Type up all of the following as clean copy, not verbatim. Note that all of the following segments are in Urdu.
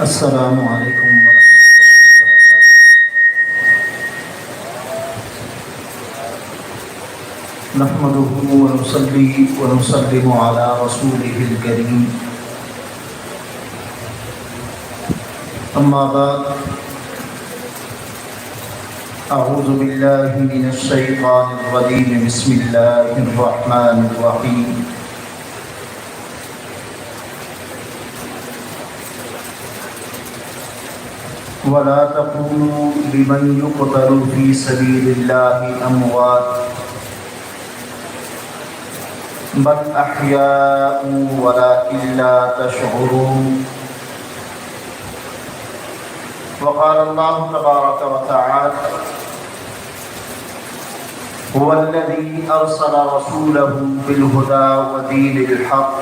السلام علیکم ورحمۃ اللہ وبرکاتہ۔ نحمده ونصلي ونسلم على رسوله الكريم، اما بعد، اعوذ باللہ من الشیطان الرجیم، بسم اللہ الرحمن الرحیم۔ ولا تقولوا لمن يقتل في سبيل الله أموات بل أحياء ولكن لا تشعرون۔ وقال الله تبارك وتعالى: هو الذي أرسل رسوله بالهدى ودين الحق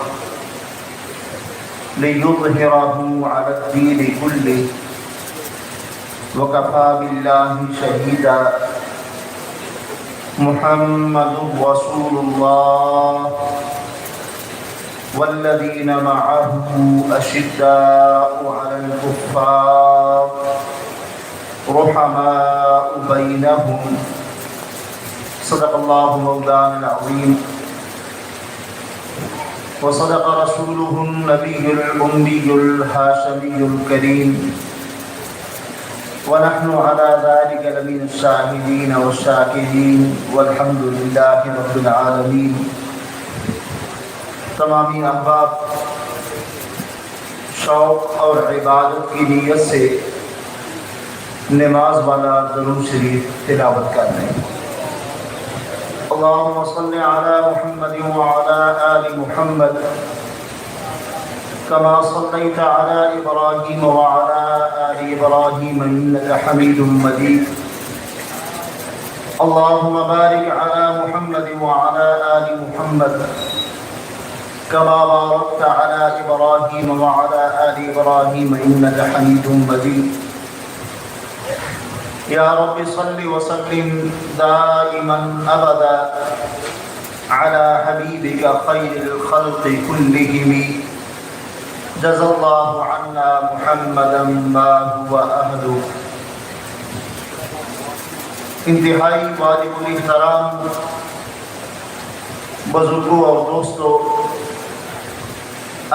ليظهره على الدين كله وَكَفَى بِاللَّهِ شَهِيدًا۔ محمد رسول الله والذين معه أشداء على الكفار رحماء بينهم، صدق الله مولانا العظيم وصدق رسوله النبي الأمي الهاشمي الكريم، ونحن على ذلك لمن الشاهدين والشاكرين والحمد لله رب العالمين۔ تمامی احباب شوق اور عبادت کی نیت سے نماز والا درود شریف تلاوت کر رہے ہیں۔ اللهم صل على محمد وعلى آل محمد كما صليت على إبراهيم وعلى آل إبراهيم إنك حميد مجيد۔ اللهم بارك على محمد وعلى آل محمد كما باركت على إبراهيم وعلى آل إبراهيم إنك حميد مجيد۔ يا رب صل وسلم دائما أبدا على حبيبك خير الخلق كلهم، جزا اللہ عنا محمدا ما هو اہلہ۔ انتہائی واجب الاحترام بزرگوں اور دوستوں،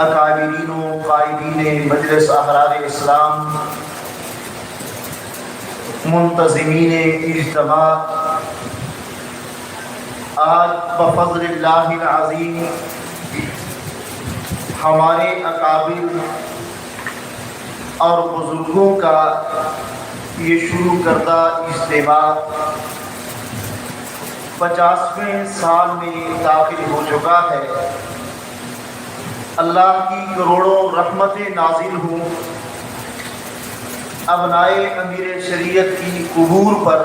اکابرین و قائدین مجلس احرار اسلام، منتظمین اجتماع، آج بفضل اللہ العظیم ہمارے اکابر اور بزرگوں کا یہ شروع کردہ اجتماع 50ویں سال میں داخل ہو چکا ہے۔ اللہ کی کروڑوں رحمتیں نازل ہوں ابنائے امیر شریعت کی قبور پر،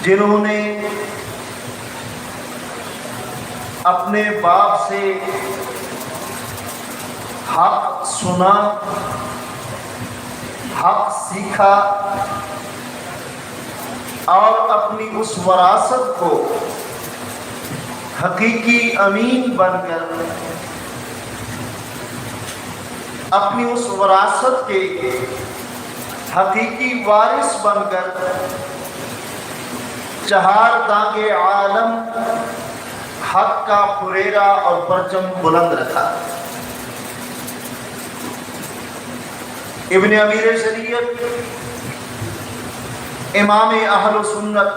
جنہوں نے اپنے باپ سے حق سنا، حق سیکھا اور اپنی اس وراثت کو حقیقی امین بن کر، اپنی اس وراثت کے حقیقی وارث بن کر چہار دانگ عالم حق کا پھریرا اور پرچم بلند رکھا۔ ابن امیر شریعت، امام اہل سنت،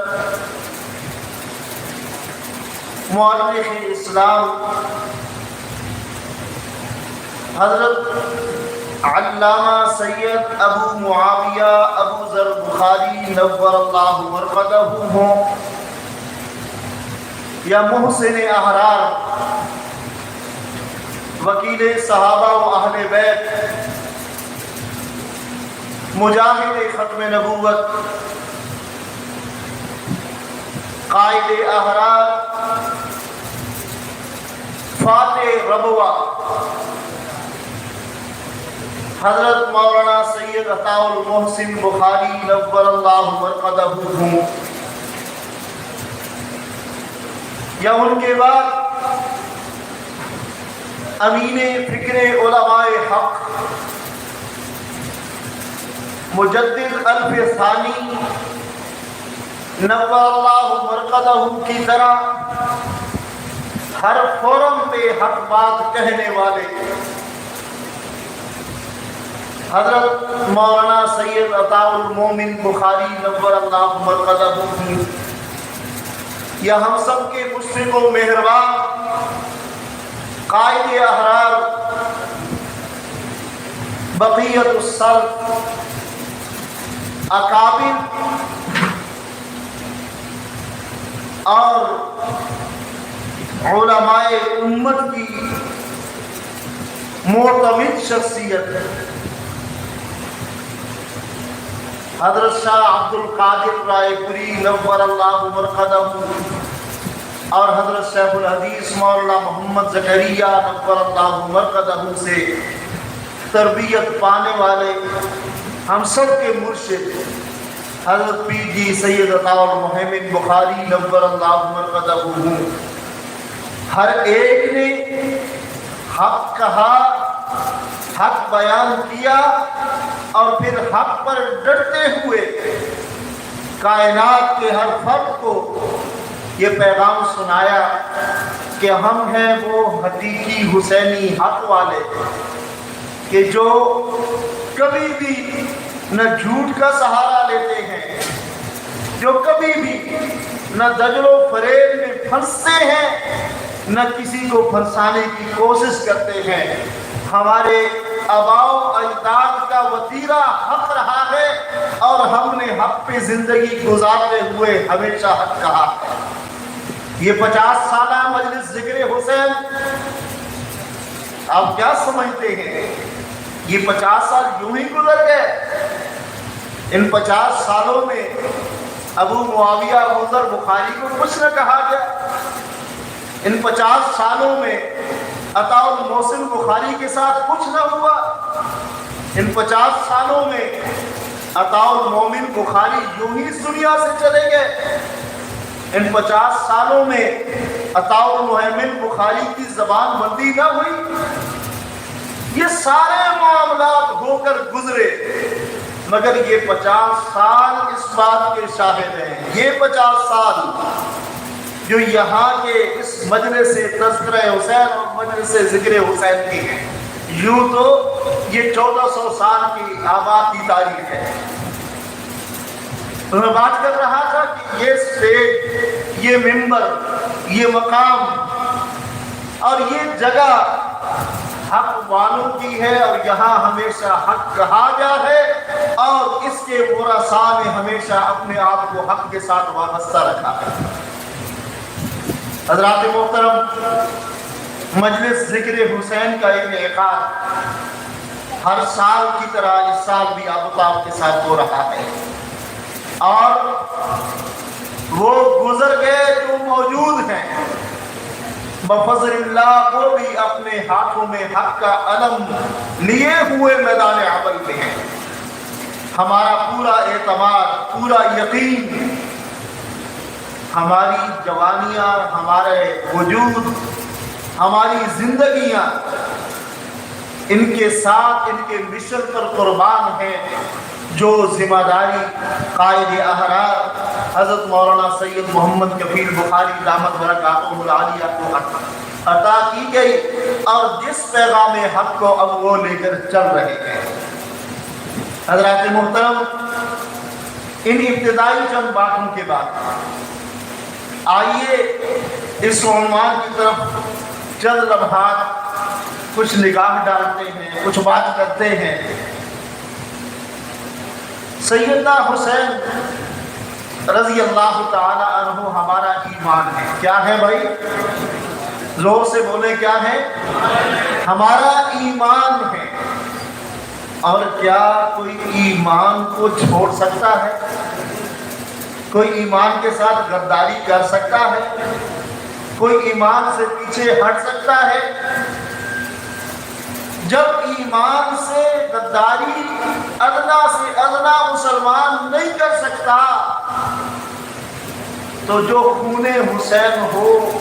مورخ اسلام، حضرت علامہ سید ابو معاویہ ابو ذر بخاری نور اللہ مرقدہ ہوں، یا محسن احرار، وکیل صحابہ و اہل بیت، مجاہد ختم نبوت، قائد احرار، فاتح ربوہ، حضرت مولانا سید عطاء المحسن بخاری نور اللہ مرقدہ ہوں، یا ان کے بعد امین فکر علماء حق مجدد الف ثانی نور اللہ مرقدہ کی طرح ہر فورم پہ حق بات کہنے والے حضرت مولانا سید عطاء المومن بخاری نور اللہ مرقدہ کی یا ہم سب کے مشفق و مہربان قائد احرار بقیت السلف اکابر اور علماء امت کی معتمد شخصیت حضرت شاہ عبد القادر رائے پوری نور اللہ مرقدہ اور حضرت شیخ الحدیث مولانا محمد زکریا نور اللہ مرقدہ سے تربیت پانے والے ہم سب کے مرشد حضرت پیر جی سید عطاء المومن بخاری نور اللہ مرقدہ ہر ایک نے حق کہا، حق بیان کیا اور پھر حق پر ڈٹتے ہوئے کائنات کے ہر فرد کو یہ پیغام سنایا کہ ہم ہیں وہ حقیقی حسینی حق والے کہ جو کبھی بھی نہ جھوٹ کا سہارا لیتے ہیں، جو کبھی بھی نہ دجل و فریب میں پھنستے ہیں، نہ کسی کو پھنسانے کی کوشش کرتے ہیں۔ ہمارے آباء و اجداد کا وتیرہ حق رہا ہے اور ہم نے حق پہ زندگی گزارتے ہوئے ہمیشہ حق کہا ہے۔ یہ 50 سالہ مجلس ذکر حسین آپ کیا سمجھتے ہیں؟ یہ 50 سال یوں ہی گزر گئے؟ ان 50 سالوں میں ابو معاویہ منذر بخاری کو کچھ نہ کہا گیا؟ ان 50 سالوں میں عطاء المحسن بخاری کے ساتھ کچھ نہ ہوا؟ ان 50 سالوں میں عطاء المومن بخاری یوں ہی اس دنیا سے چلے گئے؟ ان 50 سالوں میں عطاء المومن بخاری کی زبان بندی نہ ہوئی؟ یہ سارے معاملات ہو کر گزرے، مگر یہ 50 سال اس بات کے شاہد ہیں، یہ 50 سال جو یہاں کے اس مجلس سے تذکرہ حسین اور مجلس سے ذکر حسین کی ہے، یوں تو یہ 1400 سال کی آباد کی تاریخ ہے۔ تو میں بات کر رہا تھا کہ یہ اسٹیج، یہ ممبر، یہ مقام اور یہ جگہ حق والوں کی ہے اور یہاں ہمیشہ حق کہا گیا ہے اور اس کے ورثاء نے ہمیشہ اپنے آپ کو حق کے ساتھ وابستہ رکھا ہے۔ حضرات محترم، مجلس ذکر حسین کا انعقاد ہر سال کی طرح اس سال بھی آفتاب کے ساتھ ہو رہا ہے، اور وہ گزر گئے جو موجود ہیں بفضل اللہ کو بھی اپنے ہاتھوں میں حق کا علم لیے ہوئے میدان عمل میں ہیں۔ ہمارا پورا اعتماد، پورا یقین، ہماری جوانیاں، ہمارے وجود، ہماری زندگیاں ان کے ساتھ، ان کے مشن پر قربان ہیں جو ذمہ داری قائد احرار حضرت مولانا سید محمد کفیل بخاری دامت برکاتہ العالیہ کو عطا کی گئی، اور جس پیغام حق کو اب وہ لے کر چل رہے ہیں۔ حضرات محترم، ان ابتدائی چند باتوں کے بعد آئیے اس عنوان کی طرف چند لمحات کچھ نگاہ ڈالتے ہیں، کچھ بات کرتے ہیں۔ سیدنا حسین رضی اللہ تعالی عنہ ہمارا ایمان ہے۔ کیا ہے بھائی؟ زور سے بولے، کیا ہے؟ ہمارا ایمان ہے۔ اور کیا کوئی ایمان کو چھوڑ سکتا ہے؟ کوئی ایمان کے ساتھ غداری کر سکتا ہے؟ کوئی ایمان سے پیچھے ہٹ سکتا ہے؟ جب ایمان سے غداری ادنا سے ادنا مسلمان نہیں کر سکتا، تو جو خون حسین ہو،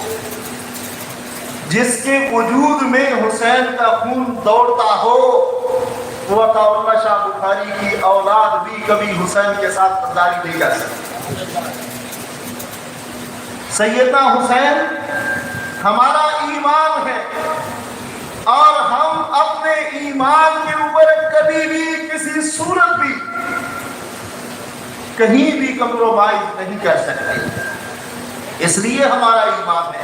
جس کے وجود میں حسین کا خون دوڑتا ہو، وہ عطا اللہ شاہ بخاری کی اولاد بھی کبھی حسین کے ساتھ غداری نہیں کر سکتی۔ سیدنا حسین ہمارا ایمان ہے، اور ہم اپنے ایمان کے اوپر کبھی بھی کسی صورت بھی کہیں بھی کمپرومائز نہیں کر سکتے۔ اس لیے ہمارا ایمان ہے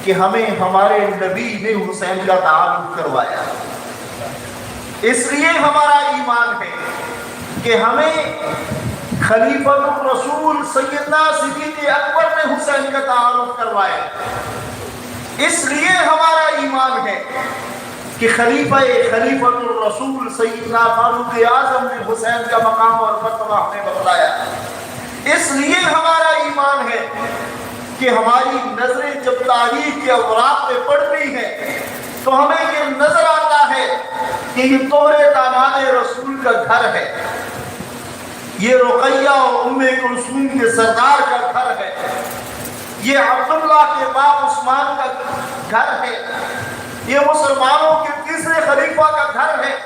کہ ہمیں ہمارے نبی نے حسین کا تعارف کروایا، اس لیے ہمارا ایمان ہے کہ ہمیں خلیفۃ الرسول سیدنا صدیق اکبر نے حسین کا تعارف کروایا، اس لیے ہمارا ایمان ہے کہ خلیفۃ الرسول سیدنا فاروق اعظم نے حسین کا مقام اور مرتبہ ہمیں بتلایا، اس لیے ہمارا ایمان ہے کہ ہماری نظریں جب تاریخ کے اوراق پہ پڑتی ہیں تو ہمیں یہ نظر آتا ہے کہ یہ تمہارے داماد رسول کا گھر ہے، یہ رقیہ اور ام کلثوم کے سردار کا گھر ہے، یہ عبداللہ کے باپ عثمان کا گھر ہے، یہ مسلمانوں کے تیسرے خلیفہ کا گھر ہے،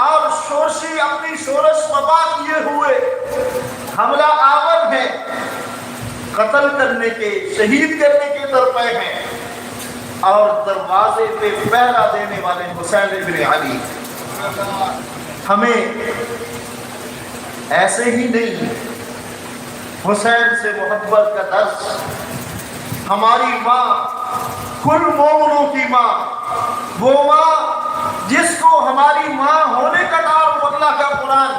اور شورشی اپنی شورش وبا کیے ہوئے حملہ آور ہیں، قتل کرنے کے، شہید کرنے کے درپے ہیں، اور دروازے پہ پہرا دینے والے حسین بن علی۔ ہمیں ایسے ہی نہیں حسین سے محبت کا درس، ہماری ماں، کل مومنوں کی ماں، وہ ماں جس کو ہماری ماں ہونے کا تعارف اللہ کا قرآن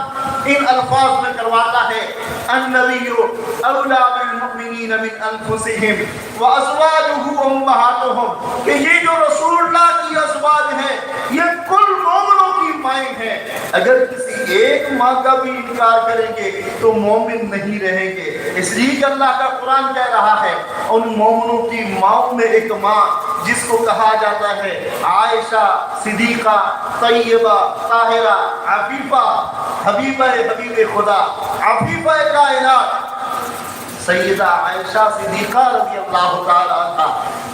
ان الفاظ میں کرواتا ہے، النبی اولی بالمؤمنین من انفسہم وازواجہ امہاتہم، کہ یہ جو رسول اللہ کی ازواج ہیں یہ کل مومنوں کی مائیں ہیں، اگر کسی ایک ماں کا بھی انکار کریں گے تو مومن نہیں رہیں گے۔ اس لیے کہ اللہ کا قرآن کہہ رہا ہے ان مومنوں کی ماؤں میں ایک ماں جس کو کہا جاتا ہے عائشہ، صدیقہ، طیبہ، طاہرہ، عفیفہ، حبیبہ حبیب خدا، عفیفہ کائنات سیدہ عائشہ صدیقہ رضی اللہ تعالیٰ عنہا،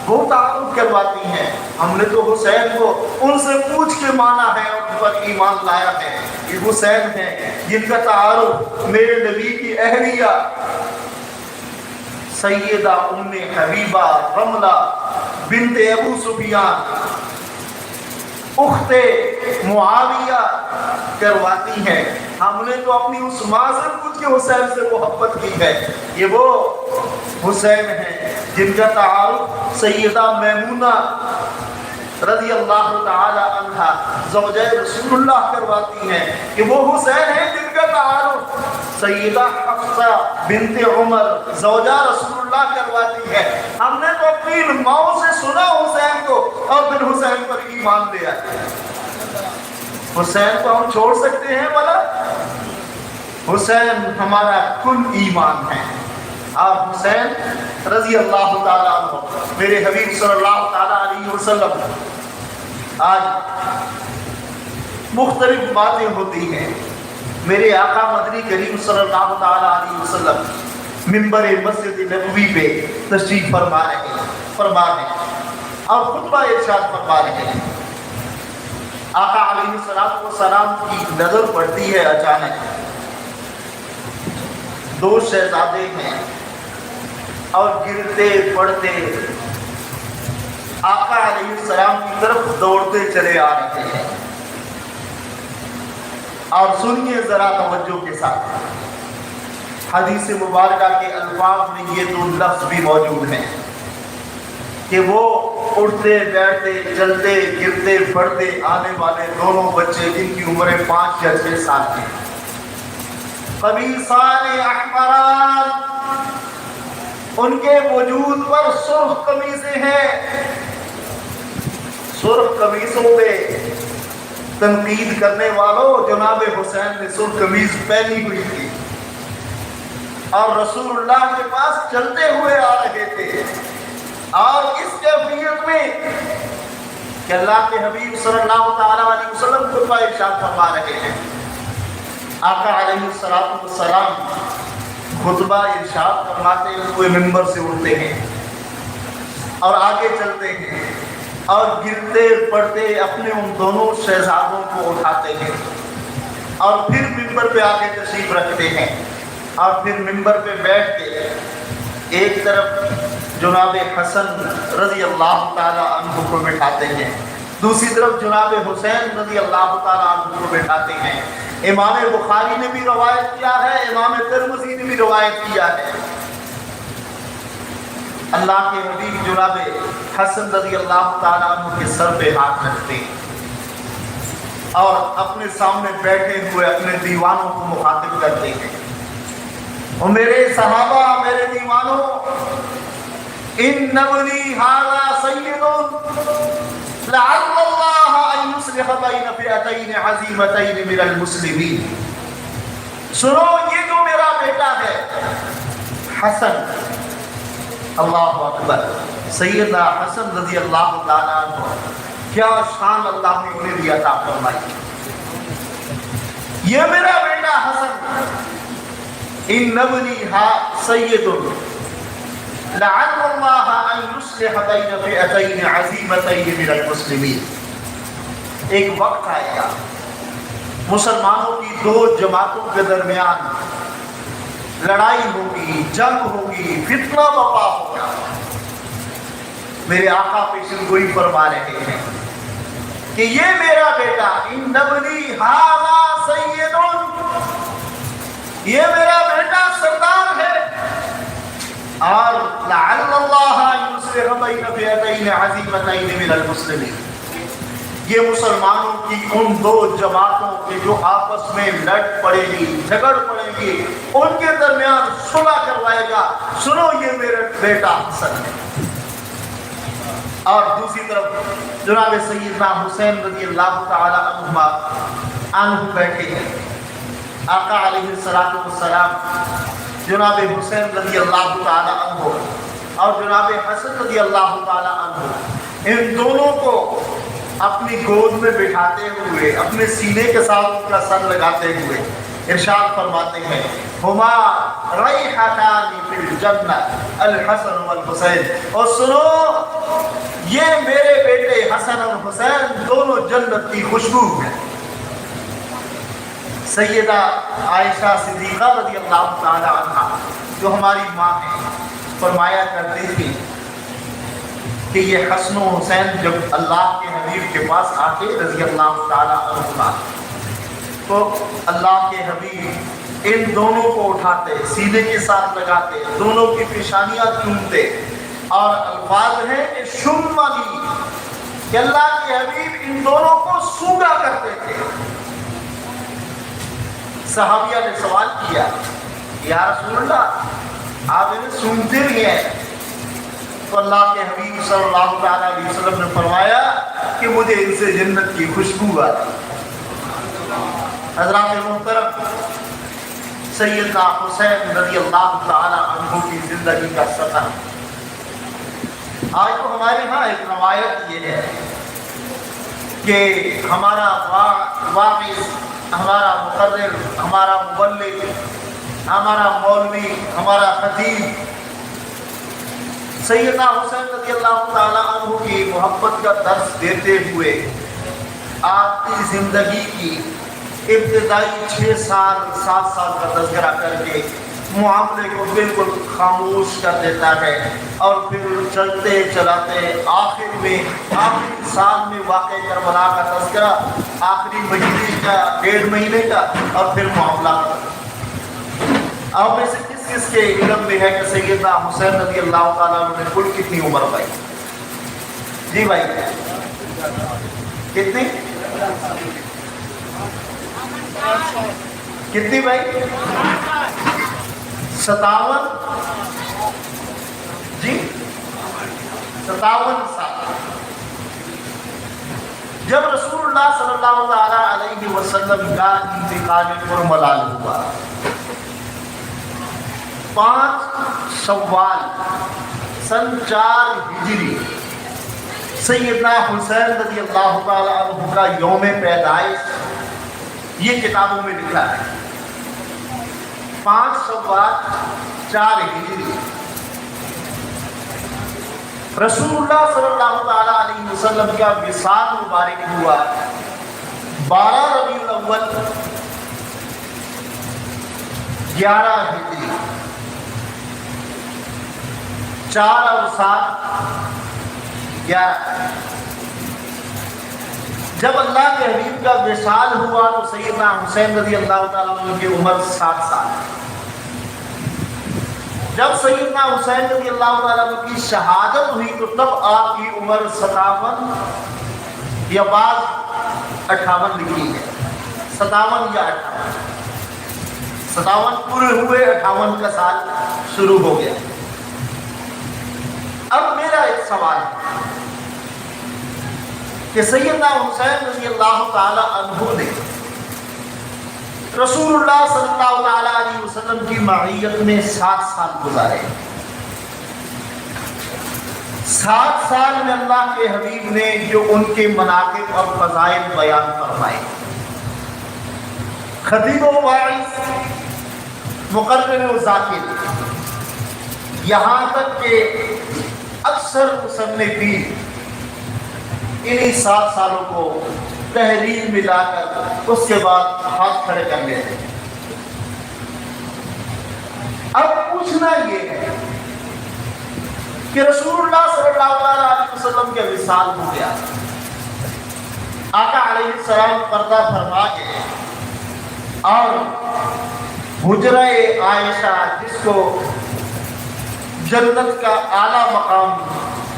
وہ تعارف کرواتی ہیں۔ ہم نے تو حسین کو ان سے پوچھ کے مانا ہے اور ان پر ایمان لایا ہے، یہ حسین ہیں جن کا تعارف میرے نبی کی اہلیہ سیدہ ام حبیبہ رملہ بنت ابو سفیان اخت معاویہ کرواتی ہیں۔ ہم نے تو اپنی اس ماں سے پوچھ کے حسین سے محبت کی ہے، یہ وہ حسین ہیں جن کا تعارف سیدہ میمونہ رضی اللہ تعالی عنہا زوجہ رسول اللہ کرواتی ہیں، کہ وہ حسین ہیں جن کا تعارف سیدہ حفصہ بنت عمر زوجہ رسول اللہ کرواتی ہے۔ ہم نے تو اپنی ماؤں سے سنا حسین کو اور پھر حسین پر ایمان لیا۔ حسین کو ہم چھوڑ سکتے ہیں بھلا؟ حسین ہمارا کل ایمان ہے۔ آپ حسین رضی اللہ تعالیٰ عنہ، میرے حبیب صلی اللہ تعالیٰ علیہ وسلم، آج مختلف باتیں ہوتی ہیں، میرے آقا مدنی کریم صلی اللہ تعالیٰ علیہ وسلم منبر مسجد نبوی پہ تشریف فرما رہے ہیں اور خطبہ ارشاد فرما رہے ہیں۔ آقا علیہ السلام کی نظر پڑتی ہے اچانک، دو شہزادے ہیں اور گرتے پڑتے آقا علیہ السلام کی طرف دوڑتے چلے آ رہے ہیں، اور سنیے ذرا توجہ کے ساتھ، حدیث مبارکہ کے الفاظ میں یہ دو لفظ بھی موجود ہیں کہ وہ اٹھتے بیٹھتے چلتے گرتے پڑتے آنے والے دونوں بچے جن کی عمریں 5 یا 6 سال کی، قمیصان احمران، ان کے وجود پر سرخ قمیصیں ہیں۔ سرخ قمیصوں پہ تنقید کرنے والوں، جناب حسین نے سرخ قمیص پہنی ہوئی تھی اور رسول اللہ کے پاس چلتے ہوئے آ رہے تھے، اور اس کیفیت میں کہ اللہ کے حبیب صلی اللہ تعالیٰ علیہ وسلم خطبہ ارشاد فرما رہے ہیں۔ آقا علیہ السلام خطبہ ارشاد فرماتے ہوئے ممبر سے اٹھتے ہیں اور آگے چلتے ہیں اور گرتے پڑتے اپنے ان دونوں شہزادوں کو اٹھاتے ہیں اور پھر ممبر پہ آگے تشریف رکھتے ہیں اور پھر ممبر پہ بیٹھ کے ایک طرف جناب حسن رضی اللہ تعالیٰ عنہ کو بٹھاتے ہیں، دوسری طرف جناب حسین رضی اللہ تعالیٰ عنہ کو بٹھاتے ہیں۔ امام بخاری نے بھی روایت کیا ہے، امام ترمذی نے بھی روایت کیا ہے، اللہ کے حبیب جناب حسن رضی اللہ تعالیٰ عنہ کے سر پہ ہاتھ رکھتے ہیں اور اپنے سامنے بیٹھے ہوئے اپنے دیوانوں کو مخاطب کرتے ہیں، اور میرے صحابہ، میرے دیوانوں، ان ابنی ھذا سید لعل اللہ ان یصلح بین فئتین عظیمتین من المسلمین، سنو یہ جو میرا بیٹا ہے حسن، اللہ اکبر، سیدنا حسن رضی اللہ تعالیٰ عنہ، کیا شان اللہ نے انہیں بھی عطا فرمائی، یہ میرا بیٹا حسن، ان ابنی سید لعل اللہ ان یصلح بین فئتین عظیمتین من المسلمین، ایک وقت آئے گا مسلمانوں کی دو جماعتوں کے درمیان لڑائی ہوگی، جنگ ہوگی، فتنہ بپا ہوگا۔ میرے آقا پیشن گوئی فرما رہے ہیں کہ یہ میرا بیٹا ان ابنی ھذا سید، یہ میرا بیٹا سردار ہے، اور لعل اللہ ان یصلح بین فئتین عظیمتین من المسلمین، یہ مسلمانوں کی ان دو جماعتوں کے جو آپس میں لڑ پڑے گی، جھگڑ پڑے گی، ان کے درمیان صلح کروائے گا، سنو یہ میرا بیٹا حسن ہے۔ اور دوسری طرف جناب سیدنا حسین رضی اللہ تعالی عنہ بیٹھے ہیں، آقا علیہ الصلوۃ والسلام جناب حسین رضی اللہ تعالی عنہ اور جناب حسن رضی اللہ تعالی عنہ، ان دونوں کو اپنی گود میں بٹھاتے ہوئے، اپنے سینے کے ساتھ ان کا سر لگاتے ہوئے ارشاد فرماتے ہیں، ہما ریحتان فی الجنہ الحسن والحسین، اور سنو یہ میرے بیٹے حسن اور حسین دونوں جنت کی خوشبو ہیں۔ سیدہ عائشہ صدیقہ رضی اللہ تعالی عنہا جو ہماری ماں ہیں فرمایا کرتی تھی کہ یہ حسن و حسین جب اللہ کے حبیب کے پاس آتے رضی اللہ تعالی عنہ تو اللہ کے حبیب ان دونوں کو اٹھاتے، سینے کے ساتھ لگاتے، دونوں کی پیشانیاں چومتے، اور الفاظ ہیں کہ شمالی کہ اللہ کے حبیب ان دونوں کو سونگا کرتے تھے۔ صحابیہ نے سوال کیا، یا رسول اللہ آپ انہیں سونگتے بھی ہیں؟ تو اللہ کے حبیب صلی اللہ تعالی علیہ وسلم نے فرمایا کہ مجھے ان سے جنت کی خوشبو آتی۔ حضرات محترم، سیدنا حسین رضی اللہ تعالی عنہ کی زندگی کا سفر، آج تو ہمارے ہاں ایک روایت یہ ہے کہ ہمارا واعظ، ہمارا مقرر، ہمارا مبلغ، ہمارا مولوی، ہمارا خطیب سیدنا حسین رضی اللہ تعالیٰ عنہ کی محبت کا درس دیتے ہوئے آپ کی زندگی کی ابتدائی 6 سال 7 سال کا تذکرہ کر کے معاملے کو بالکل خاموش کر دیتا ہے، اور پھر چلتے چلاتے آخری سال میں واقع کربلا کا تذکرہ، آخری مہینے کا، 1.5 مہینے کا، اور پھر معاملات۔ آپ میں سے کس کے علم میں ہے کہ سیدنا حسین رضی اللہ تعالیٰ عنہ نے کل کتنی عمر پائی؟ جی بھائی کتنی بھائی؟ 57 جی 57 سال۔ جب رسول اللہ صلی اللہ تعالیٰ علیہ وسلم کا انتقال پرملال ہوا، 5 شوال سن 4 ہجری سیدنا حسین رضی اللہ تعالیٰ عنہ کا یوم پیدائش یہ کتابوں میں لکھا ہے۔ 5 شوال 4 ہجری رسول اللہ صلی اللہ تعالیٰ علیہ وسلم کا وصال مبارک ہوا 12 ربیع الاول 11 ہجری 4 اور 7 11۔ جب اللہ کے حبیب کا وصال ہوا تو سیدنا حسین رضی اللہ تعالیٰ عنہ کی عمر 7 سال۔ جب سیدنا حسین رضی اللہ تعالیٰ عنہ کی شہادت ہوئی تو تب آپ کی عمر 57 یا بعض 58 لکھی ہے، 57 یا 58، 57 پورے ہوئے، 58 کا سال شروع ہو گیا۔ اب میرا ایک سوال ہے کہ سیدنا حسین رضی اللہ تعالی عنہ نے رسول اللہ صلی اللہ تعالی علیہ وسلم کی معیت میں 7 سال گزارے۔ 7 سال میں اللہ کے حبیب نے جو ان کے مناقب اور فضائل بیان فرمائے، خطیب و واعظ، مقرر و ذاکر، یہاں تک کہ اکثر مصنفین انہی 7 سالوں کو تحریر میں لا کر اس کے بعد ہاتھ کھڑے کر لیتے ہیں۔ اب پوچھنا یہ ہے کہ رسول اللہ صلی اللہ علیہ وسلم کے وصال ہو گیا، آقا علیہ السلام پردہ فرما گئے اور حجرہ عائشہ جس کو جنت کا اعلیٰ مقام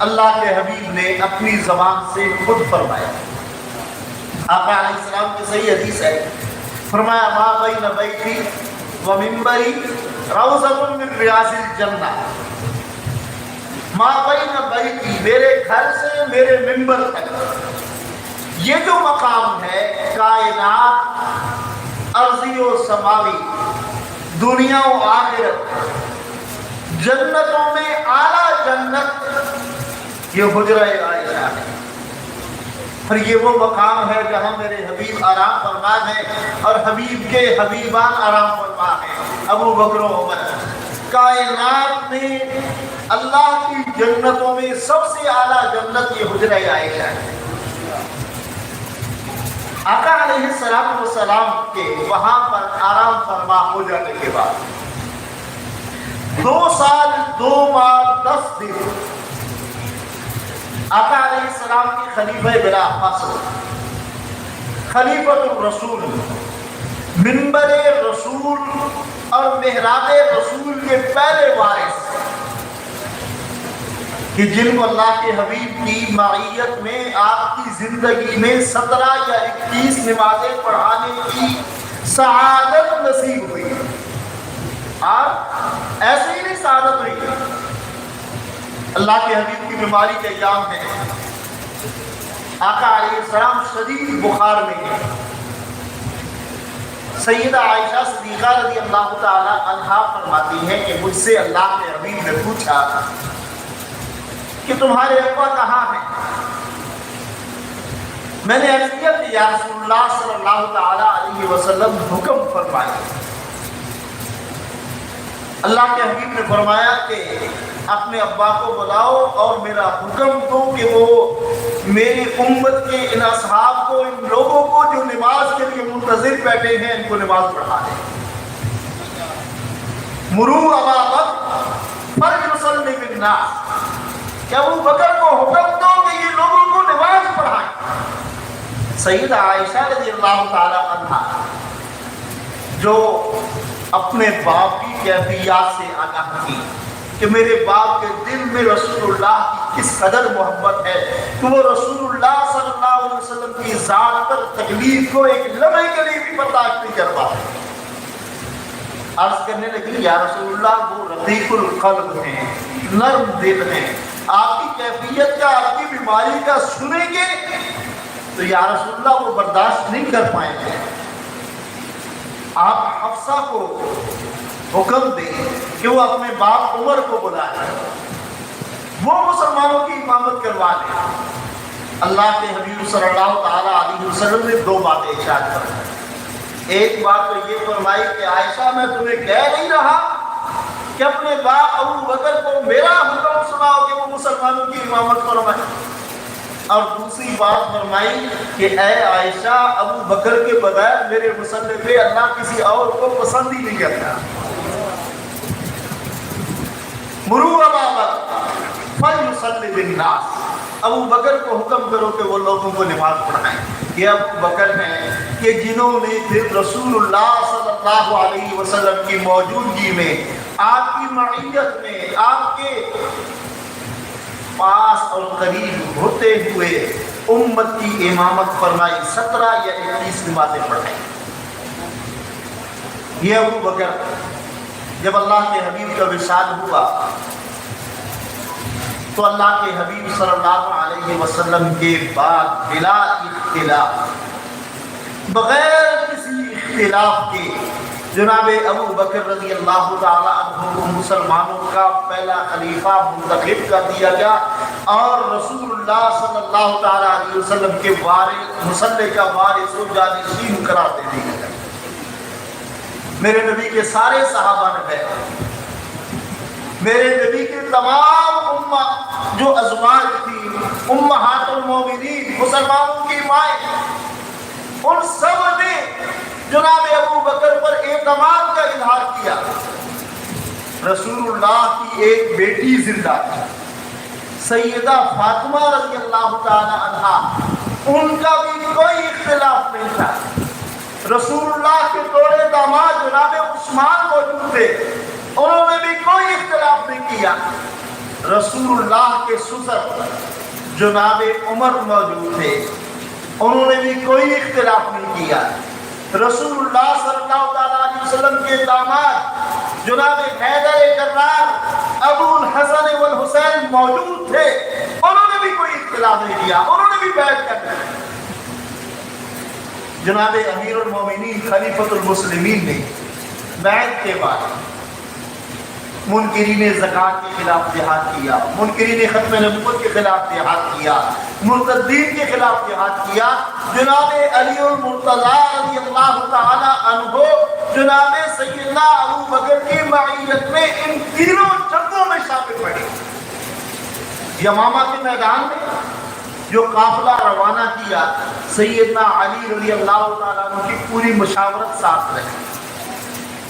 اللہ کے حبیب نے اپنی زبان سے خود فرمایا۔ آقا علیہ السلام کی صحیح حدیث ہے، فرمایا ما بین بیتی و منبری روضۃ من ریاض الجنہ، ما بین بیتی، میرے گھر سے میرے منبر تک یہ جو مقام ہے، کائنات ارضی و سماوی، دنیا و آخرت، جنتوں میں اعلیٰ جنت یہ حجرہ عائشہ ہے۔ اور یہ وہ مقام ہے جہاں میرے حبیب آرام فرما ہے اور حبیب کے حبیبان آرام فرما ہے، ابو بکر و عمر۔ کائنات میں اللہ کی جنتوں میں سب سے اعلیٰ جنت یہ حجرہ عائشہ ہے۔ آقا علیہ السلام کے وہاں پر آرام فرما ہو جانے کے بعد 2 سال 2 ماہ 10 دن آقا علیہ السلام کی خلیفہ بلا فاصل، خلیفۃ الرسول، منبر رسول اور محراب رسول کے پہلے وارث، کہ جن کو اللہ کے حبیب کی معیت میں آپ کی زندگی میں 17 یا 21 نمازیں پڑھانے کی سعادت نصیب ہوئی۔ آپ ایسے ہی نہیں سعادت ہوئی، اللہ کے حبیب کی بیماری کے ایام ہے، آقا علیہ السلام شدید بخار میں ہیں۔ سیدہ عائشہ صدیقہ رضی اللہ تعالی عنہا فرماتی ہیں کہ مجھ سے اللہ کے حبیب نے پوچھا کہ تمہارے ابا کہاں ہیں؟ میں نے عرض کیا کہ یا رسول اللہ صلی اللہ تعالی علیہ وسلم حکم فرمائے۔ اللہ کے حبیب نے فرمایا کہ اپنے ابا کو بلاؤ اور میرا حکم دو کہ وہ میری امت کے ان اصحاب کو، ان لوگوں کو جو نماز کے لیے منتظر بیٹھے ہیں، ان کو نماز پڑھا دیں۔ مروا ابا بکر فلیصلی بالناس، کہ ابو بکر کو حکم دو کہ یہ لوگوں کو نماز پڑھائیں۔ سیدہ عائشہ رضی اللہ تعالی عنہا جو اپنے باپ کی کیفیات سے آگاہ تھی کہ میرے باپ کے دل میں رسول اللہ کی کس قدر محبت ہے کہ وہ رسول اللہ صلی اللہ علیہ وسلم کی ذات پر تکلیف کو ایک لمحے کے لیے بھی برداشت نہیں کر پاتے۔ عرض کرنے لگی یا رسول اللہ وہ رقیق القلب ہیں، نرم دل ہیں، آپ کی کیفیت کا، آپ کی بیماری کا سنیں گے تو یا رسول اللہ وہ برداشت نہیں کر پائیں گے۔ آپ حفصہ کو حکم دیں کہ وہ اپنے باپ عمر کو بلائیں، وہ مسلمانوں کی امامت کروا لیں۔ اللہ کے حبیب صلی اللہ تعالی علیہ وسلم نے 2 باتیں ارشاد فرمائیں۔ ایک بات تو یہ فرمائی کہ عائشہ میں تمہیں کہہ نہیں رہا کہ اپنے باپ ابو بکر کو میرا حکم سناؤ کہ وہ مسلمانوں کی امامت فرمائے، اور دوسری بات فرمائی کہ اے عائشہ ابو بکر کے بغیر میرے مصلی پہ اللہ کسی اور کو پسند ہی نہیں کرتا۔ مرو ابا بکر فلیصلی بالناس، ابو بکر کو حکم کرو کہ وہ لوگوں کو نماز پڑھائیں۔ یہ ابو بکر ہیں کہ جنہوں نے پھر رسول اللہ صلی اللہ علیہ وسلم کی موجودگی میں، آپ کی معیت میں، آپ کے پاس اور قریب ہوتے ہوئے امت کی امامت فرمائی، 17 یا 21 نمازیں پڑھائیں۔ یہ ابو بکر جب اللہ کے حبیب کا وصال ہوا تو اللہ کے حبیب صلی اللہ علیہ وسلم کے بعد بلا اختلاف، بغیر کسی اختلاف کے، جناب ابو بکر رضی اللہ تعالیٰ عنہ کو مسلمانوں کا پہلا خلیفہ منتخب کر دیا گیا، اور رسول اللہ صلی اللہ تعالیٰ علیہ وسلم کے وارث، مصلی کا وارث و جانشین قرار دے دیا گیا۔ میرے نبی کے سارے صحابہ نے بیعت، میرے نبی کے تمام امہ جو ازواج تھی، امہات المومنین، مسلمانوں کی مائیں، ان سب نے جناب ابو بکر پر اعتماد کا اظہار کیا۔ رسول اللہ کی ایک بیٹی زندہ تھی، سیدہ فاطمہ رضی اللہ تعالی عنہا، ان کا بھی کوئی اختلاف نہیں تھا۔ رسول اللہ کے دوڑے داماد جناب عثمان موجود تھے، انہوں نے بھی کوئی اختلاف نہیں کیا۔ رسول اللہ کے سسر جناب عمر موجود تھے، انہوں نے بھی کوئی اختلاف نہیں کیا۔ رسول اللہ صلی اللہ علیہ وسلم کے داماد جناب حیدر کرار ابو الحسن والحسین موجود تھے، انہوں نے بھی کوئی اختلاف نہیں کیا، انہوں نے بھی بیعت کر دی۔ جناب امیر المومنین خلیفۃ المسلمین نے بیعت کے بعد منکرین زکوٰۃ کے خلاف جہاد کیا، منکرین ختم نبوت کے خلاف جہاد کیا، مرتدین کے خلاف جہاد کیا۔ جناب علی المرتضیٰ رضی اللہ تعالی عنہ جناب سیدنا ابو بکر کی معیت میں ان تینوں جنگوں میں شامل ہوئے۔ یمامہ کے میدان میں جو قافلہ روانہ کیا، سیدنا علی رضی اللہ تعالیٰ عنہ کی پوری مشاورت ساتھ رہی۔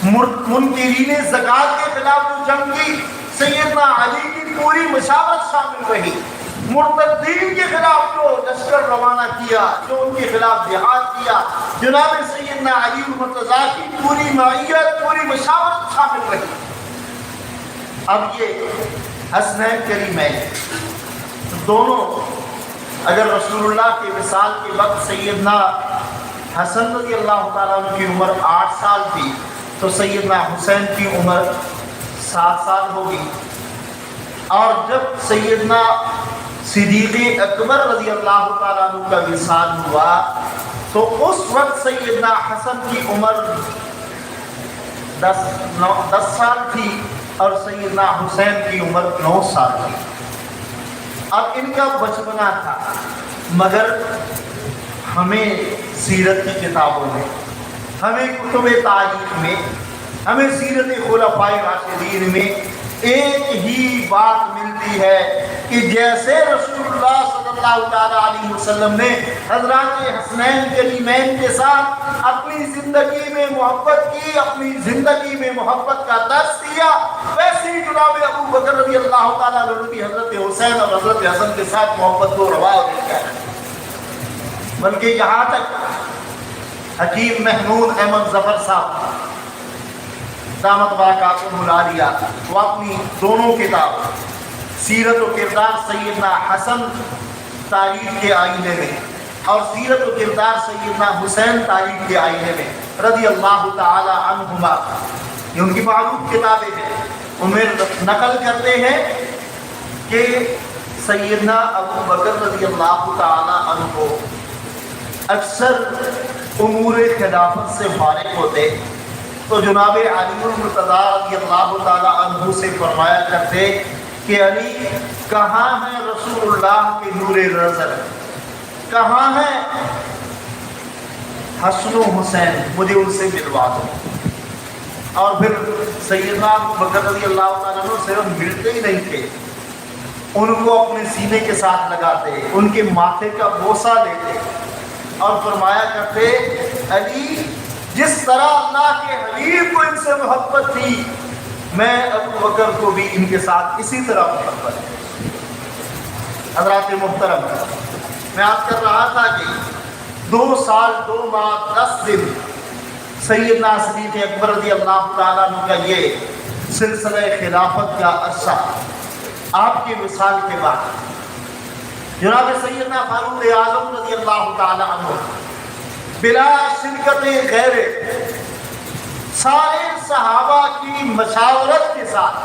منکرین زکوٰۃ کے خلاف جو جنگ کی، سیدنا علی کی پوری مشاورت شامل رہی۔ مرتدین کے خلاف جو لشکر روانہ کیا، جو ان کے خلاف جہاد کیا، جناب سیدنا علی المرتضیٰ کی پوری معیت، پوری مشاورت شامل رہی۔ اب یہ حسنین کریمین دونوں، اگر رسول اللہ کے وصال کے وقت سیدنا حسن رضی اللہ تعالیٰ عنہ کی عمر 8 سال تھی تو سیدنا حسین کی عمر 7 سال ہوگی، اور جب سیدنا صدیق اکبر رضی اللہ تعالیٰ عنہ کا وصال ہوا تو اس وقت سیدنا حسن کی عمر 10 سال تھی اور سیدنا حسین کی عمر 9 سال تھی۔ اب ان کا بچپنا تھا، مگر ہمیں سیرت کی کتابوں میں، ہمیں کتب تاریخ میں، ہمیں سیرت خلفائے راشدین میں ایک ہی بات ملتی ہے کہ جیسے رسول اللہ صلی اللہ تعالیٰ علیہ وسلم نے حضرات حسنین کریمین کے ساتھ اپنی زندگی میں محبت کی، اپنی زندگی میں محبت کا درس دیا، ویسے ہی جناب ابو بکر رضی اللہ تعالیٰ عنہ کی حضرت حسین اور حضرت حسن کے ساتھ محبت کو روا ہو گیا ہے۔ بلکہ یہاں تک حکیم محمود احمد ظفر صاحب دامت برکاتہم العالیہ، وہ اپنی دونوں کتاب سیرت و کردار سیدنا حسن تاریخ کے آئینے میں اور سیرت و کردار سیدنا حسین تاریخ کے آئینے میں رضی اللہ تعالی عنہما، یہ ان کی معروف کتابیں ہیں، ان میں نقل کرتے ہیں کہ سیدنا ابو بکر رضی اللہ تعالی عنہ اکثر امور خلافت سے فارغ ہوتے تو جناب علی المرتضیٰ رضی اللہ تعالی عنہ سے فرمایا کرتے کہ علی کہاں ہے رسول اللہ کے نور نظر، کہاں ہے حسن و حسین مجھے ان سے ملوا دو. اور پھر سیدنا ابو بکر رضی اللہ تعالیٰ عنہ صرف ملتے ہی نہیں تھے، ان کو اپنے سینے کے ساتھ لگاتے، ان کے ماتھے کا بوسہ لیتے اور فرمایا کرتے علی جس طرح اللہ کے حبیب کو ان سے محبت تھی میں ابو بکر کو بھی ان کے ساتھ اسی طرح محبت ہے. حضرات محترم، میں عرض کر رہا تھا کہ 2 سال 2 ماہ 10 دن سیدنا صدیق اکبر رضی اللہ تعالیٰ عنہ کا یہ سلسلہ خلافت کا عرصہ آپ کی وصال کے بعد جناب سیدنا فاروق اعظم رضی اللہ تعالیٰ عنہ بلا شرکت غیر سارے صحابہ کی مشاورت کے ساتھ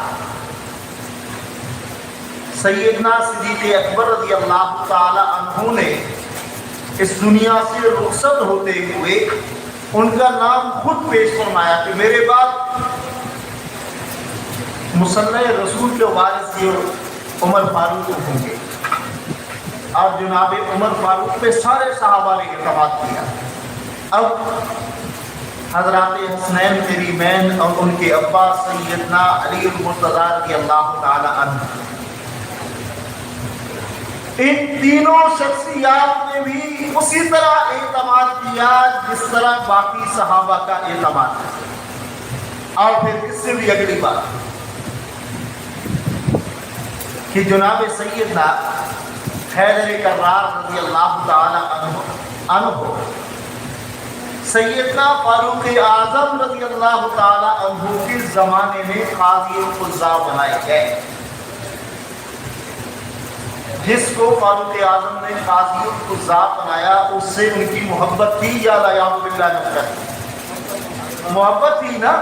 سیدنا صدیق اکبر رضی اللہ تعالیٰ عنہ نے اس دنیا سے رخصت ہوتے ہوئے ان کا نام خود پیش فرمایا کہ میرے بعد مصنع رسول کے وارث یہ عمر فاروق ہوں گے. اور جناب عمر فاروق پہ سارے صحابہ نے اعتماد کیا. اب حضرات حسنین کریمین اور ان کے ابا سیدنا علی المرتضیٰ رضی اللہ تعالی عنہ، ان تینوں شخصیات نے بھی اسی طرح اعتماد کیا جس طرح باقی صحابہ کا اعتماد ہے. اور پھر اس سے بھی اگلی بات کہ جناب سیدنا حیدر کرار رضی اللہ تعالی عنہ سیدنا فاروق اعظم رضی اللہ تعالی عنہ کے زمانے میں قاضی القضاء بنائے گئے. جس کو فاروق اعظم نے قاضی القضاء بنایا اس سے ان کی محبت تھی یا لا یعوذ باللہ نفرت؟ محبت تھی نا،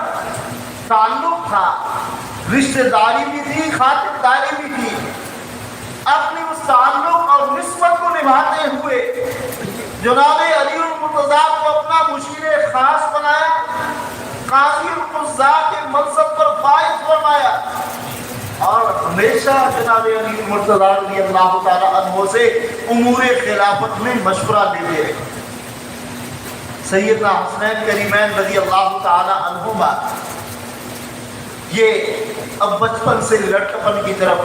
تعلق تھا، رشتہ داری بھی تھی، خاطرداری بھی تھی. اپنی اس تعلق اور نسبت کو نبھاتے ہوئے جناب علی المرتضیٰ کو اپنا مشیر خاص بنایا، قاضی القضاء کے منصب پر فائز فرمایا اور ہمیشہ جناب علی المرتضیٰ رضی اللہ تعالی عنہ سے امور خلافت میں مشورہ لیتے رہے. سیدنا حسنین کریمین رضی اللہ تعالی عنہما یہ اب بچپن سے لڑکپن کی طرف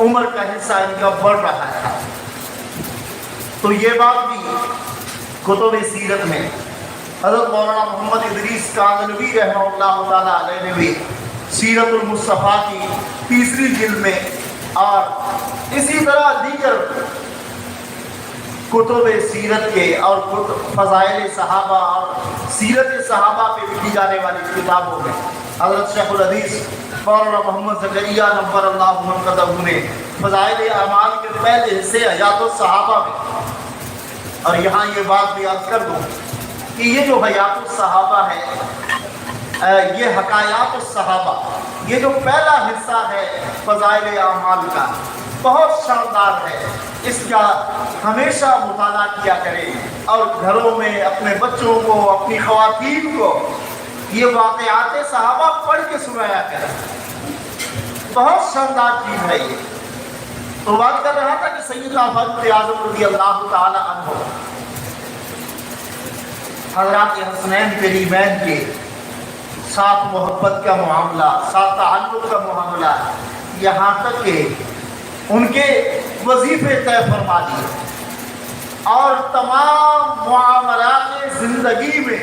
عمر کا حصہ ان کا بڑھ رہا ہے. تو یہ بات بھی کتب سیرت میں حضرت مولانا محمد ادریس کاندھلوی رحمہ اللہ تعالی علیہ نے بھی سیرت المصطفیٰ کی 3 جلد میں اور اسی طرح دیگر کتب سیرت کے اور فضائل صحابہ اور سیرت صحابہ پہ لکھی جانے والی کتابوں میں حضرت شیخ الحدیث مولانا محمد زکریا نور اللہ مرقدہ نے فضائل اعمال کے پہلے حصے حیات الصحابہ میں، اور یہاں یہ بات بھی عرض کر دوں کہ یہ جو حیات الصحابہ ہے، یہ حکایات الصحابہ، یہ جو پہلا حصہ ہے فضائل اعمال کا بہت شاندار ہے. اس کا ہمیشہ مطالعہ کیا کریں اور گھروں میں اپنے بچوں کو، اپنی خواتین کو یہ واقعات صحابہ پڑھ کے سنایا کریں. بہت شاندار چیز ہے یہ. تو بات کر رہا تھا کہ سیدنا فاروق اعظم رضی اللہ تعالی عنہ حضرات حسنین کریمین کے ساتھ محبت کا معاملہ، ساتھ تعلق کا معاملہ، یہاں تک کہ ان کے وظیفے طے فرما دیے اور تمام معاملات زندگی میں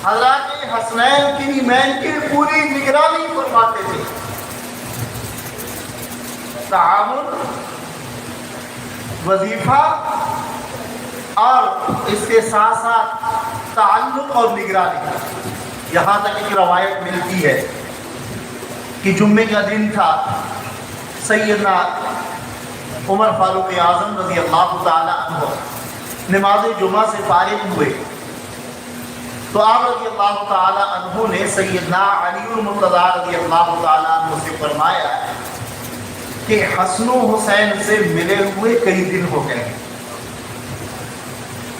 حضرات حسنین کریمین کی پوری نگرانی فرماتے تھے. تعامل، وظیفہ اور اس کے ساتھ ساتھ تعلق اور نگرانی. یہاں تک ایک روایت ملتی ہے کہ جمعے کا دن تھا، سیدنا عمر فاروق اعظم رضی اللہ تعالی عنہ نماز جمعہ سے فارغ ہوئے تو آپ رضی اللہ تعالی عنہ نے سیدنا علی المرتضیٰ رضی اللہ تعالی عنہ سے فرمایا کہ حسن و حسین سے ملے ہوئے کئی دن ہو گئے.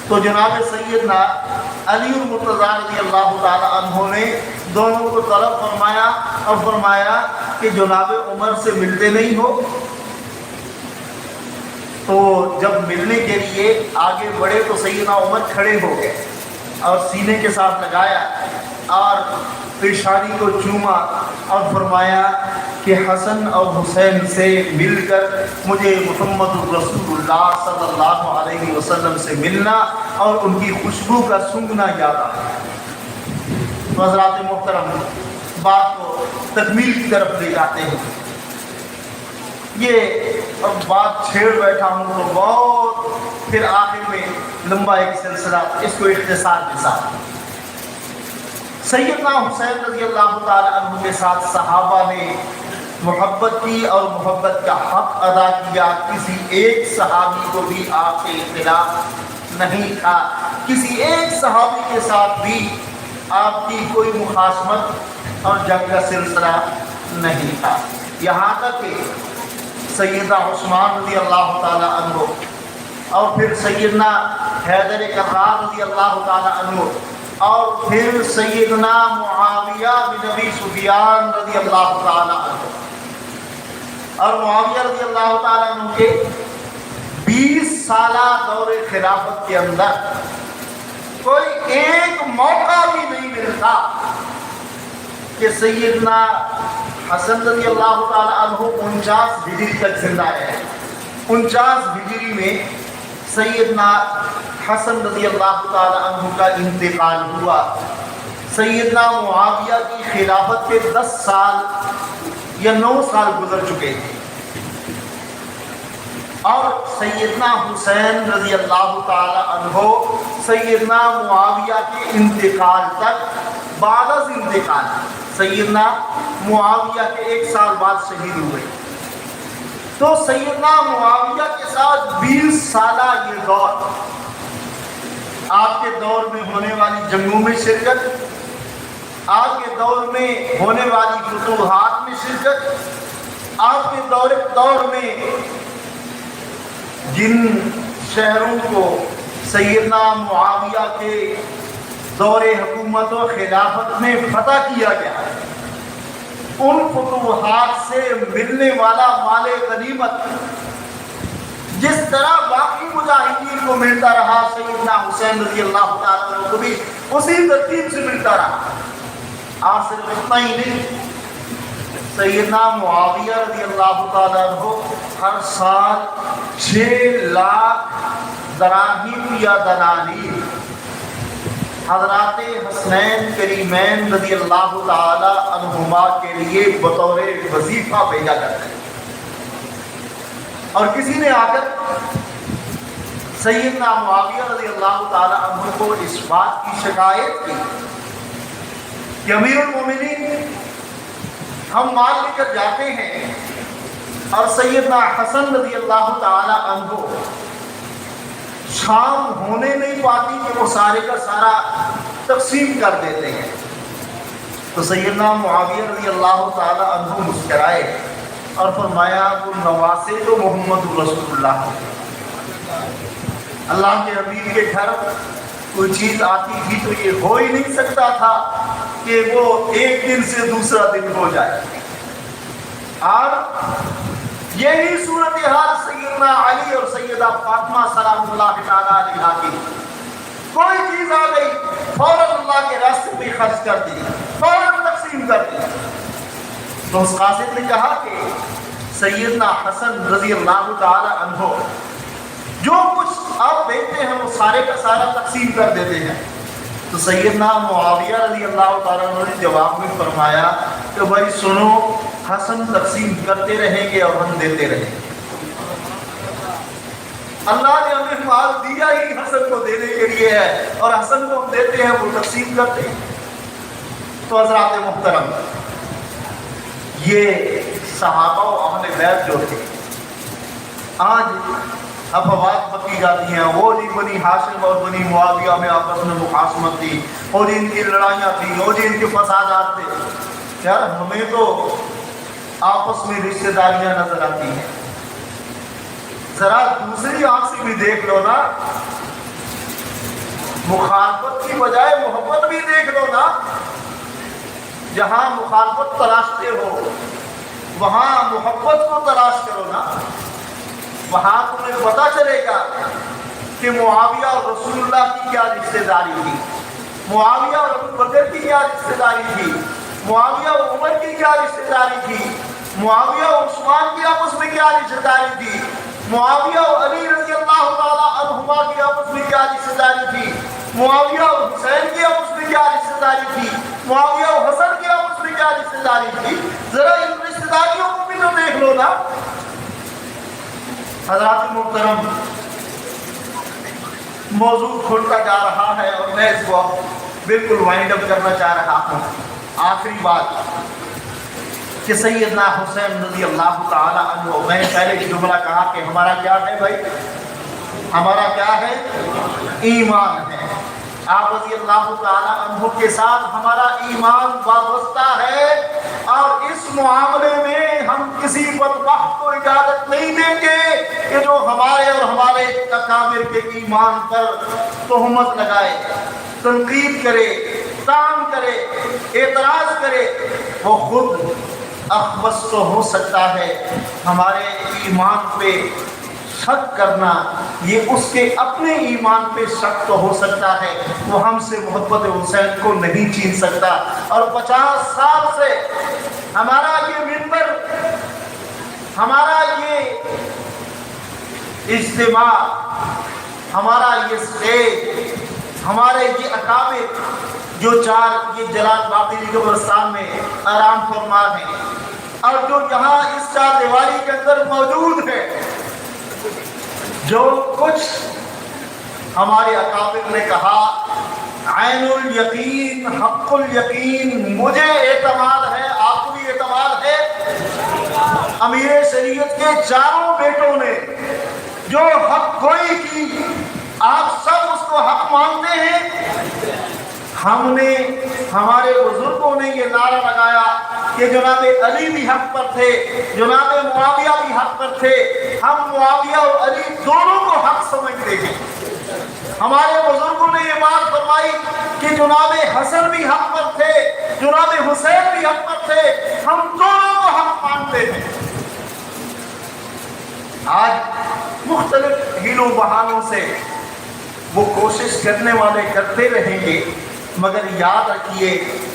تو جناب سیدنا علی المرتضیٰ رضی اللہ تعالی عنہ نے دونوں کو طلب فرمایا اور فرمایا کہ جناب عمر سے ملتے نہیں ہو. تو جب ملنے کے لیے آگے بڑھے تو سیدنا عمر کھڑے ہو گئے اور سینے کے ساتھ لگایا اور پیشانی کو چوما اور فرمایا کہ حسن اور حسین سے مل کر مجھے محمد رسول اللہ صلی اللہ علیہ وسلم سے ملنا اور ان کی خوشبو کا سونگھنا یاد آیا۔ تو حضرات محترم بات کو تکمیل کی طرف لے جاتے ہیں۔ یہ اب بات چھیڑ بیٹھا ہوں تو بہت پھر آخر میں لمبا ایک سلسلہ، اس کو اختصار کے ساتھ سیدنا حسین رضی اللہ تعالی عنہ کے ساتھ صحابہ نے محبت کی اور محبت کا حق ادا کیا۔ کسی ایک صحابی کو بھی آپ سے اختلاف نہیں تھا، کسی ایک صحابی کے ساتھ بھی آپ کی کوئی مخاصمت اور جنگ کا سلسلہ نہیں تھا، یہاں تک کہ سیدنا عثمان رضی اللہ تعالی عنہ اور پھر سیدنا حیدر کرار رضی اللہ تعالی عنہ اور پھر سیدنا معاویہ بن ابی سفیان رضی اللہ تعالی عنہ اور معاویہ رضی اللہ تعالی عنہ کے 20 سالہ دور خلافت کے اندر کوئی ایک موقع بھی نہیں ملتا کہ سیدنا حسن رضی اللہ تعالی عنہ 49 ہجری تک زندہ رہے۔ 49 ہجری میں سیدنا حسن رضی اللہ تعالی عنہ کا انتقال ہوا۔ سیدنا معاویہ کی خلافت کے 10 سال یا 9 سال گزر چکے تھے اور سیدنا حسین رضی اللہ تعالی عنہ سیدنا معاویہ کے انتقال تک بعد از انتقال سیدنا معاویہ کے 1 سال بعد شہید ہوئے۔ تو سیدنا معاویہ کے ساتھ 20 سالہ یہ دور، آپ کے دور میں ہونے والی جنگوں میں شرکت، آپ کے دور میں ہونے والی فتوحات میں شرکت، آپ کے دور میں جن شہروں کو سیدنا معاویہ کے دور حکومت و خلافت میں فتح کیا گیا، ان فتوحات سے ملنے والا مال غنیمت جس طرح باقی مجاہدین کو ملتا رہا، سیدنا حسین رضی اللہ تعالیٰ عنہ کو بھی اسی ترتیب سے ملتا رہا۔ اور صرف اتنا ہی نہیں، سیدنا معاویہ رضی اللہ تعالیٰ عنہ ہر سال 6 لاکھ دراہم یا دنانیر حضرات حسنین کریمین رضی اللہ تعالی عنہما کے لیے بطور وظیفہ بھیجا کرتے ہیں۔ اور کسی نے آ کر سیدنا معاویہ رضی اللہ تعالی عنہ کو اس بات کی شکایت کی کہ امیر المومنین، ہم مال لے کر جاتے ہیں اور سیدنا حسن رضی اللہ تعالی عنہ شام ہونے نہیں پاتی کہ وہ سارے کا سارا تقسیم کر دیتے ہیں۔ تو سیدنا معاویہ رضی اللہ تعالی عنہ مسکرائے اور فرمایا وہ نواسے تو محمد رسول اللہ، اللہ کے حبیب کے گھر کوئی چیز آتی تھی تو یہ ہو ہی نہیں سکتا تھا کہ وہ ایک دن سے دوسرا دن ہو جائے۔ اور یہی صورتحال سیدنا علی اور سیدہ فاطمہ سلام اللہ تعالیٰ علیہ کی، کوئی چیز آ گئی فوراً اللہ کے راستے پہ خرچ کر دی، فوراً تقسیم کر دی۔ تو اس قاصد نے کہا کہ سیدنا حسن رضی اللہ تعالی عنہ جو کچھ آپ دیتے ہیں وہ سارے کا سارا تقسیم کر دیتے ہیں۔ تو سیدنا معاویہ رضی اللہ تعالیٰ عنہ نے جواب میں فرمایا کہ بھائی سنو، حسن تقسیم کرتے رہیں گے اور ہم دیتے رہیں گے۔ اللہ نے ہمیں مال دیا ہی حسن کو دینے کے لیے ہے، اور حسن کو ہم دیتے ہیں، وہ تقسیم کرتے ہیں۔ تو حضرات محترم، یہ صحابہ و اہل بیت جو تھے، آج افواج بکی جاتی ہیں، وہ جی بنی ہاشم اور بنی معاویہ میں آپس میں مخاصمت تھی، اور ان کی لڑائیاں تھیں، اور ان کے فسادات تھے۔ یار ہمیں تو آپس میں رشتہ داریاں نظر آتی ہیں، ذرا دوسری آنکھ سے بھی دیکھ لو نا، مخالفت کی بجائے محبت بھی دیکھ لو نا۔ جہاں مخالفت تلاشتے ہو وہاں محبت کو تلاش کرو نا۔ وہاں تمہیں پتہ چلے گا کہ معاویہ اور رسول اللہ کی کیا رشتہ داری تھی، معاویہ اور ابو بکر کی کیا رشتہ داری تھی، معاویہ اور عمر کی کیا رشتہ داری تھی، معاویہ اور عثمان کی آپس میں کیا رشتہ داری تھی، معاویہ اور علی رضی اللہ تعالیٰ عنہما کی آپس میں کیا رشتہ داری تھی، معاویہ اور حسین کی آپس میں کیا رشتہ داری تھی، معاویہ اور حسن کی آپس میں کیا رشتہ داری تھی. ذرا ان رشتہ داریوں کو بھی تو دیکھ لو نا. حضرات محترم، موضوع کھلتا جا رہا ہے اور میں اس کو بالکل وائنڈ اپ کرنا چاہ رہا ہوں. آخری بات کہ سیدنا حسین رضی اللہ تعالی عنہ، میں نے پہلے جملہ کہا کہ ہمارا کیا ہے بھائی، ہمارا کیا ہے، ایمان ہے. آپ رضی اللہ تعالی عنہ کے ساتھ ہمارا ایمان وابستہ ہے، اور اس معاملے میں ہم کسی بدبخت کو اجازت نہیں دیں گے کہ جو ہمارے اور ہمارے اکابر کے ایمان پر تہمت لگائے، تنقید کرے، تان کرے، اعتراض کرے. وہ خود اخبث تو ہو سکتا ہے، ہمارے ایمان پہ شک کرنا یہ اس کے اپنے ایمان پہ شک تو ہو سکتا ہے، وہ ہم سے محبت حسین کو نہیں چھین سکتا. اور 50 سال سے ہمارا یہ منبر، ہمارا یہ اجتماع، ہمارا یہ اسٹیج، ہمارے یہ اکابر جو یہ جلال باقری قبرستان میں آرام فرما ہیں، اور جو یہاں اس چار دیواری کے اندر موجود ہے، جو کچھ ہمارے اکابر نے کہا، عین الیقین، حق الیقین، مجھے اعتماد ہے، آپ کو بھی اعتماد ہے. امیر شریعت کے چاروں بیٹوں نے جو حق گوئی کی، آپ سب اس کو حق مانتے ہیں. ہم نے، ہمارے بزرگوں نے یہ نعرہ لگایا کہ جناب علی بھی حق پر تھے، جناب معاویہ بھی حق پر تھے، ہم معاویہ اور علی دونوں کو حق سمجھتے ہیں. ہمارے بزرگوں نے یہ بات فرمائی کہ جناب حسن بھی حق پر تھے، جناب حسین بھی حق پر تھے، ہم دونوں کو حق مانتے ہیں. آج مختلف ہیلوں بہانوں سے وہ کوشش کرنے والے کرتے رہیں گے، مگر یاد رکھیے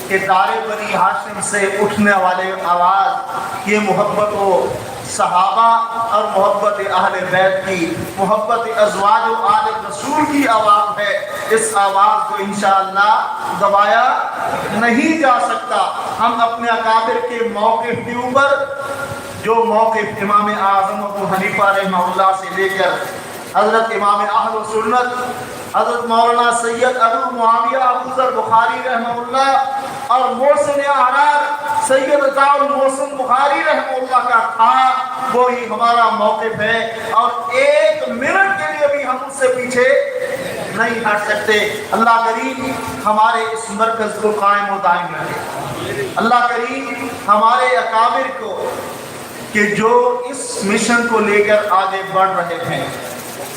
کہ دار بنی ہاشم سے اٹھنے والے آواز یہ محبت و صحابہ اور محبت اہل بیت کی، محبت ازواج و آل رسول کی آواز ہے. اس آواز کو انشاءاللہ دبایا نہیں جا سکتا. ہم اپنے اکابر کے موقف کے اوپر، جو موقف امام اعظم ابو حنیفہ رحمہ اللہ سے لے کر حضرت امام اہل سنت حضرت مولانا سید ابو معاویہ ابو ذر بخاری رحمہ اللہ اور محسن احرار سید عطاء المحسن بخاری رحمہ اللہ کا تھا، وہی ہمارا موقف ہے. اور ایک منٹ کے لیے بھی ہم اس سے پیچھے نہیں ہٹ سکتے. اللہ کریم ہمارے اس مرکز کو قائم و دائم رکھے. اللہ کریم ہمارے اکابر کو کہ جو اس مشن کو لے کر آگے بڑھ رہے ہیں،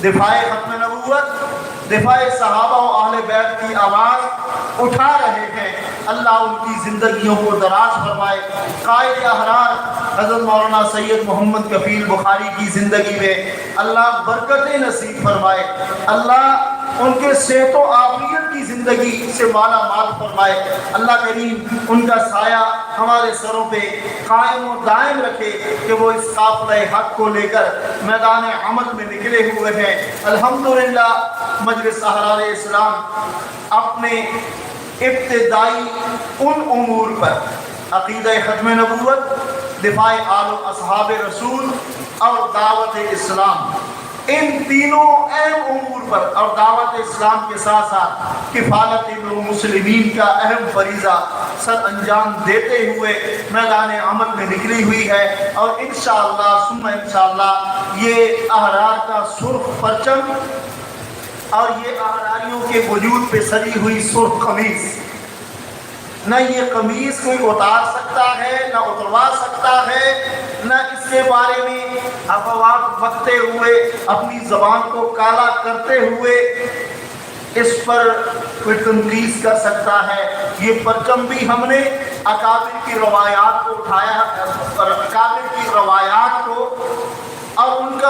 دفاع ختم نبوت، دفاع صحابہ و اہل بیت کی آواز اٹھا رہے ہیں، اللہ ان کی زندگیوں کو دراز فرمائے. قائد احرار حضرت مولانا سید محمد کفیل بخاری کی زندگی میں اللہ برکت نصیب فرمائے، اللہ ان کے صحت و عافیت کی زندگی سے مالا مال فرمائے. اللہ کریم ان کا سایہ ہمارے سروں پہ قائم و دائم رکھے کہ وہ اس قافلہ حق کو لے کر میدان عمل میں نکلے ہوئے ہیں. الحمدللہ مجلس احرار اسلام اپنے ابتدائی ان امور پر، عقیدہ ختم نبوت، دفاع آل و اصحاب رسول اور دعوت اسلام، ان تینوں اہم امور پر اور دعوت اسلام کے ساتھ ساتھ کفالت المسلمین کا اہم فریضہ سر انجام دیتے ہوئے میدان عمل میں نکلی ہوئی ہے. اور انشاءاللہ ثم انشاءاللہ یہ احرار کا سرخ پرچم اور یہ احراریوں کے وجود پہ سجی ہوئی سرخ قمیص، نہ یہ قمیص کوئی اتار سکتا ہے، نہ اتروا سکتا ہے، نہ اس کے بارے میں افواہ بکتے ہوئے اپنی زبان کو کالا کرتے ہوئے اس پر کوئی تنقید کر سکتا ہے. یہ پرچم بھی ہم نے اکابر کی روایات کو اٹھایا، اکابر کی روایات کو اور ان کا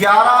11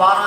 12